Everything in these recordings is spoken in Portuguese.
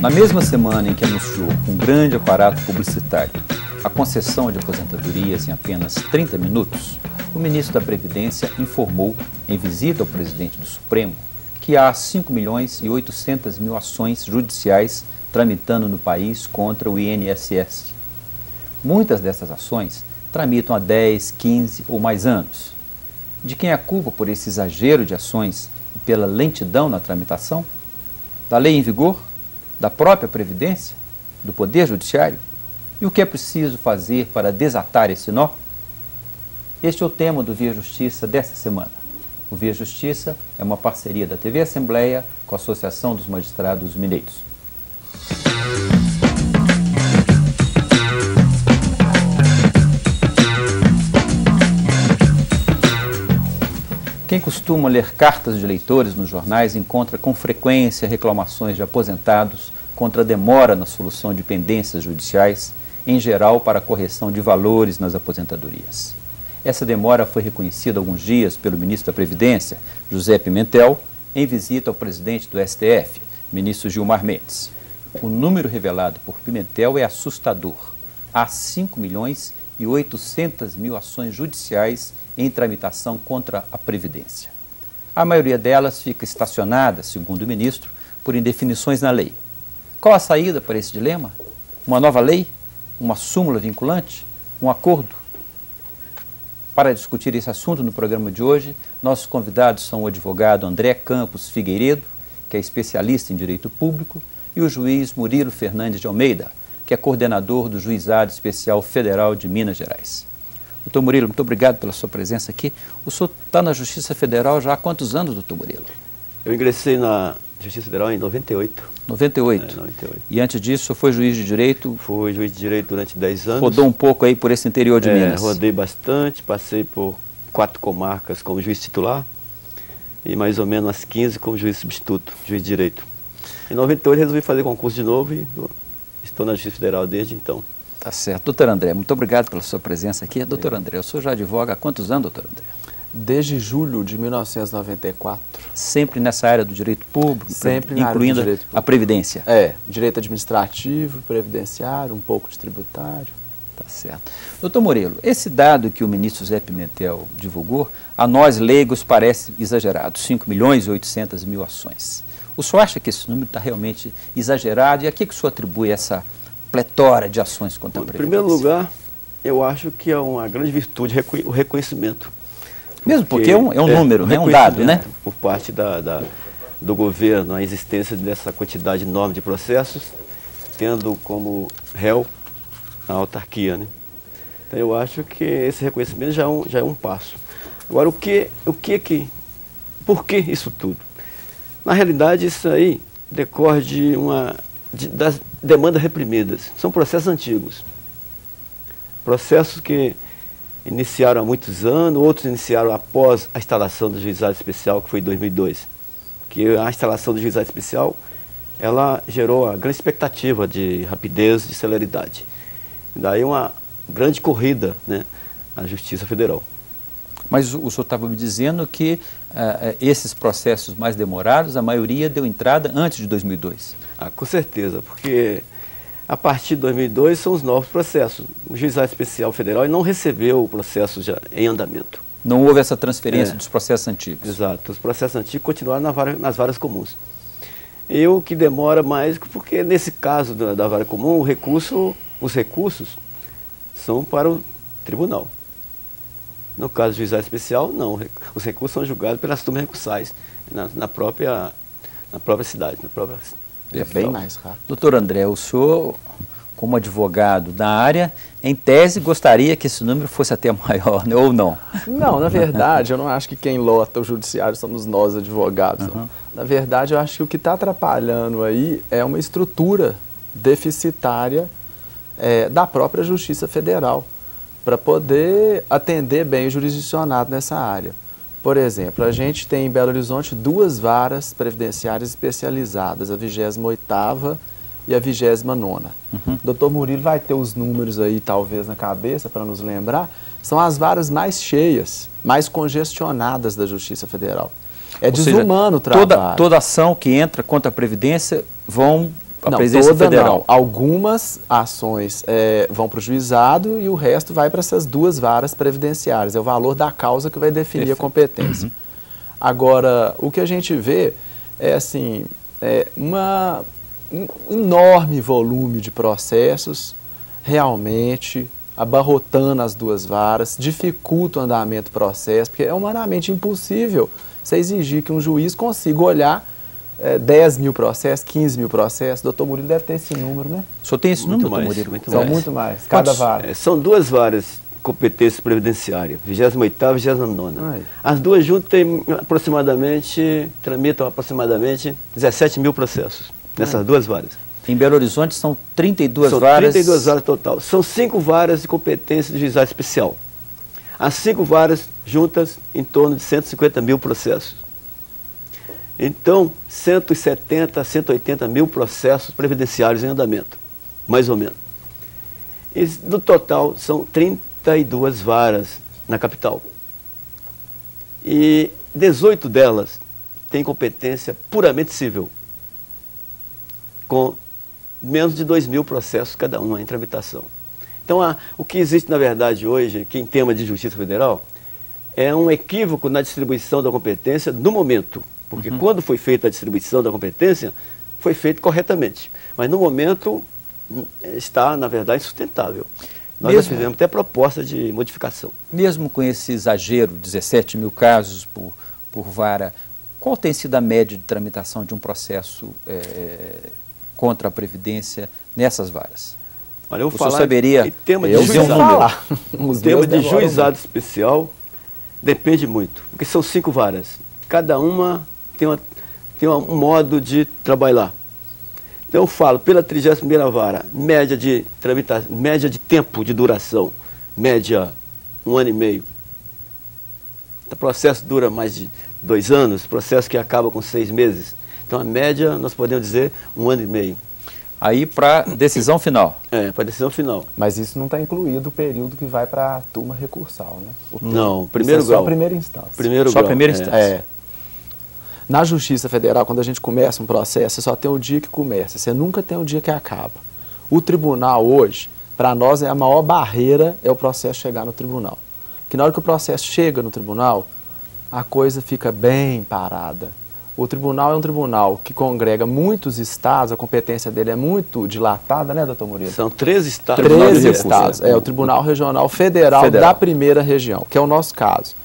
Na mesma semana em que anunciou com um grande aparato publicitário a concessão de aposentadorias em apenas 30 minutos, o ministro da Previdência informou, em visita ao presidente do Supremo, que há 5.800.000 ações judiciais tramitando no país contra o INSS. Muitas dessas ações tramitam há 10, 15 ou mais anos. De quem é a culpa por esse exagero de ações e pela lentidão na tramitação? Da lei em vigor? Da própria Previdência? Do Poder Judiciário? E o que é preciso fazer para desatar esse nó? Este é o tema do Via Justiça desta semana. O Via Justiça é uma parceria da TV Assembleia com a Associação dos Magistrados Mineiros. Quem costuma ler cartas de leitores nos jornais encontra com frequência reclamações de aposentados contra a demora na solução de pendências judiciais, em geral para a correção de valores nas aposentadorias. Essa demora foi reconhecida há alguns dias pelo ministro da Previdência, José Pimentel, em visita ao presidente do STF, ministro Gilmar Mendes. O número revelado por Pimentel é assustador. Há 5.800.000 ações judiciais em tramitação contra a Previdência. A maioria delas fica estacionada, segundo o ministro, por indefinições na lei. Qual a saída para esse dilema? Uma nova lei? Uma súmula vinculante? Um acordo? Para discutir esse assunto no programa de hoje, nossos convidados são o advogado André Campos Figueiredo, que é especialista em direito público, e o juiz Murilo Fernandes de Almeida, que é coordenador do Juizado Especial Federal de Minas Gerais. Doutor Murilo, muito obrigado pela sua presença aqui. O senhor está na Justiça Federal já há quantos anos, doutor Murilo? Eu ingressei na Justiça Federal em 98. 98? 98. E antes disso, o senhor foi juiz de direito? Fui juiz de direito durante 10 anos. Rodou um pouco aí por esse interior de Minas? Rodei bastante, passei por 4 comarcas como juiz titular e mais ou menos umas 15 como juiz substituto, juiz de direito. Em 98 resolvi fazer concurso de novo e estou na Justiça Federal desde então. Tá certo. Doutor André, muito obrigado pela sua presença aqui. Doutor André, o senhor já advoga há quantos anos, doutor André? Desde julho de 1994. Sempre nessa área do direito público? Sempre na área do direito público. A Previdência? Direito administrativo, previdenciário, um pouco de tributário. Tá certo. Doutor Murilo, esse dado que o ministro Zé Pimentel divulgou, a nós leigos parece exagerado, 5.800.000 ações. O senhor acha que esse número está realmente exagerado? E a que o senhor atribui essa pletora de ações contra a Previdência? Em primeiro lugar, eu acho que é uma grande virtude o reconhecimento. Mesmo porque é um número, né? Um dado, né? Por parte do governo, a existência dessa quantidade enorme de processos, tendo como réu a autarquia, né? Então eu acho que esse reconhecimento já é um passo. Agora, por que isso tudo? Na realidade, isso aí decorre das demandas reprimidas. São processos antigos. Processos que iniciaram há muitos anos, outros iniciaram após a instalação do Juizado Especial, que foi em 2002. Que a instalação do Juizado Especial, ela gerou a grande expectativa de rapidez, de celeridade. Daí uma grande corrida, né, à Justiça Federal. Mas o senhor estava me dizendo que esses processos mais demorados, a maioria deu entrada antes de 2002. Com certeza, porque a partir de 2002 são os novos processos. O Juizado Especial Federal não recebeu o processo já em andamento. Não houve essa transferência dos processos antigos. Exato, os processos antigos continuaram nas varas comuns. E o que demora mais, porque nesse caso da vara comum, os recursos são para o tribunal. No caso do Juizado Especial, não. Os recursos são julgados pelas turmas recursais na própria cidade, É bem mais rápido. Doutor André, o senhor, como advogado da área, em tese gostaria que esse número fosse até maior, né? Ou não? Não, na verdade, eu não acho que quem lota o judiciário somos nós, advogados. Não. Na verdade, eu acho que o que está atrapalhando aí é uma estrutura deficitária da própria Justiça Federal, para poder atender bem o jurisdicionado nessa área. Por exemplo, a gente tem em Belo Horizonte 2 varas previdenciárias especializadas, a 28ª e a 29ª. Doutor Murilo vai ter os números aí, talvez, na cabeça, para nos lembrar. São as varas mais cheias, mais congestionadas da Justiça Federal. É desumano o trabalho. Toda ação que entra contra a Previdência vão a presidência federal? Não. Algumas ações vão para o juizado e o resto vai para essas duas varas previdenciárias. É o valor da causa que vai definir a competência. Agora, o que a gente vê é assim, um enorme volume de processos realmente abarrotando as duas varas, dificulta o andamento do processo, porque é humanamente impossível você exigir que um juiz consiga olhar 10 mil processos, 15 mil processos. Doutor Murilo deve ter esse número, né? O senhor tem esse número, doutor Murilo? São muito mais, cada vara. São duas varas competência previdenciária, 28ª e 29ª. As duas juntas têm tramitam aproximadamente 17 mil processos, nessas duas varas. Em Belo Horizonte são 32 varas? 32 varas total. São 5 varas de competência de juizado especial. As 5 varas juntas, em torno de 150 mil processos. Então, 170 a 180 mil processos previdenciários em andamento, mais ou menos. E, no total, são 32 varas na capital. E 18 delas têm competência puramente civil, com menos de 2 mil processos cada uma em tramitação. Então, o que existe, na verdade, hoje, aqui em tema de Justiça Federal, é um equívoco na distribuição da competência no momento. Porque quando foi feita a distribuição da competência, foi feito corretamente. Mas no momento está, na verdade, insustentável. Nós já fizemos até proposta de modificação. Mesmo com esse exagero, 17 mil casos por vara, qual tem sido a média de tramitação de um processo contra a Previdência nessas varas? Olha, eu vou falar saberia, em tema de juizado especial, depende muito, porque são 5 varas. Cada uma tem um modo de trabalhar. Então eu falo, pela 31ª vara, média de tramitação, média de tempo de duração, média 1 ano e meio. O processo dura mais de 2 anos, processo que acaba com 6 meses. Então a média, nós podemos dizer, 1 ano e meio. Aí para decisão final. Para decisão final. Mas isso não está incluído o período que vai para a turma recursal, né? Não, primeiro grau. Só a primeira instância. Só a primeira instância. Na Justiça Federal, quando a gente começa um processo, você só tem o dia que começa, você nunca tem o dia que acaba. O tribunal hoje, para nós, a maior barreira é o processo chegar no tribunal. Porque na hora que o processo chega no tribunal, a coisa fica bem parada. O tribunal é um tribunal que congrega muitos estados, a competência dele é muito dilatada, né, doutor Murilo? São 13 estados. 13 estados, o Tribunal Regional Federal da primeira região, que é o nosso caso.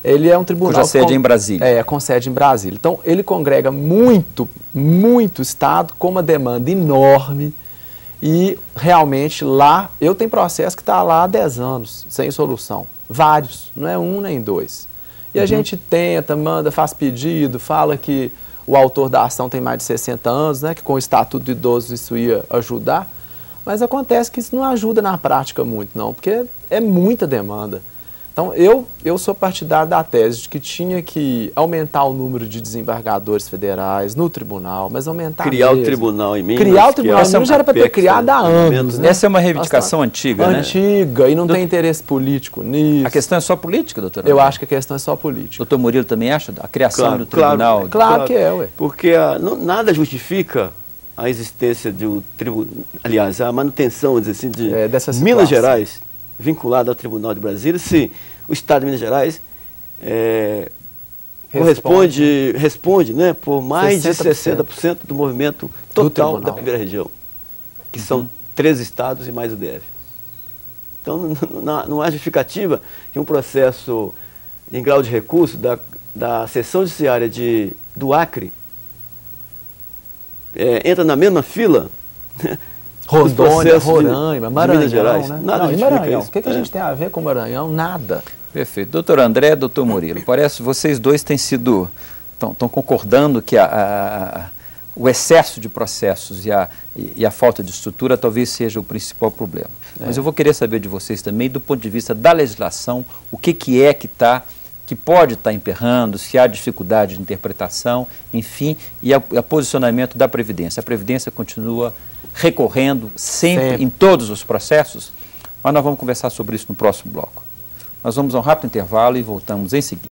Ele é um tribunal... Cuja sede é em Brasília. Com sede em Brasília. Então, ele congrega muito estado com uma demanda enorme e, realmente, lá... Eu tenho processo que está lá há 10 anos, sem solução. Vários, não é um nem dois. E a gente tenta, manda, faz pedido, fala que o autor da ação tem mais de 60 anos, né, que com o Estatuto do Idoso isso ia ajudar, mas acontece que isso não ajuda na prática muito, não, porque é muita demanda. Então, eu sou partidário da tese de que tinha que aumentar o número de desembargadores federais no tribunal, mas aumentar Criar o tribunal em Minas. Criar o tribunal em Minas já era para ter criado há anos. Né? Essa é uma reivindicação antiga, né? Antiga, e não tem interesse político nisso. A questão é só política, doutor? Eu acho que a questão é só política. Doutor Murilo também acha a criação do tribunal? Claro que é, ué. Porque nada justifica a existência do tribunal, aliás, a manutenção, vamos dizer assim, de Minas Gerais, vinculado ao Tribunal de Brasília, se o Estado de Minas Gerais responde, né, por mais 60%. De 60% do movimento total da primeira região, que são 13 estados e mais o DF. Então não há justificativa que um processo em grau de recurso da seção judiciária do Acre entra na mesma fila. Rondônia, Roraima, Maranhão, Minas Gerais. Né? Nada não, Maranhão. O que a gente tem a ver com Maranhão? Nada. Perfeito. Doutor André, doutor Murilo, parece que vocês dois estão concordando que o excesso de processos e a falta de estrutura talvez seja o principal problema. Mas eu vou querer saber de vocês também, do ponto de vista da legislação, o que pode estar emperrando, se há dificuldade de interpretação, enfim, e o posicionamento da Previdência. A Previdência continua recorrendo sempre, em todos os processos, mas nós vamos conversar sobre isso no próximo bloco. Nós vamos a um rápido intervalo e voltamos em seguida.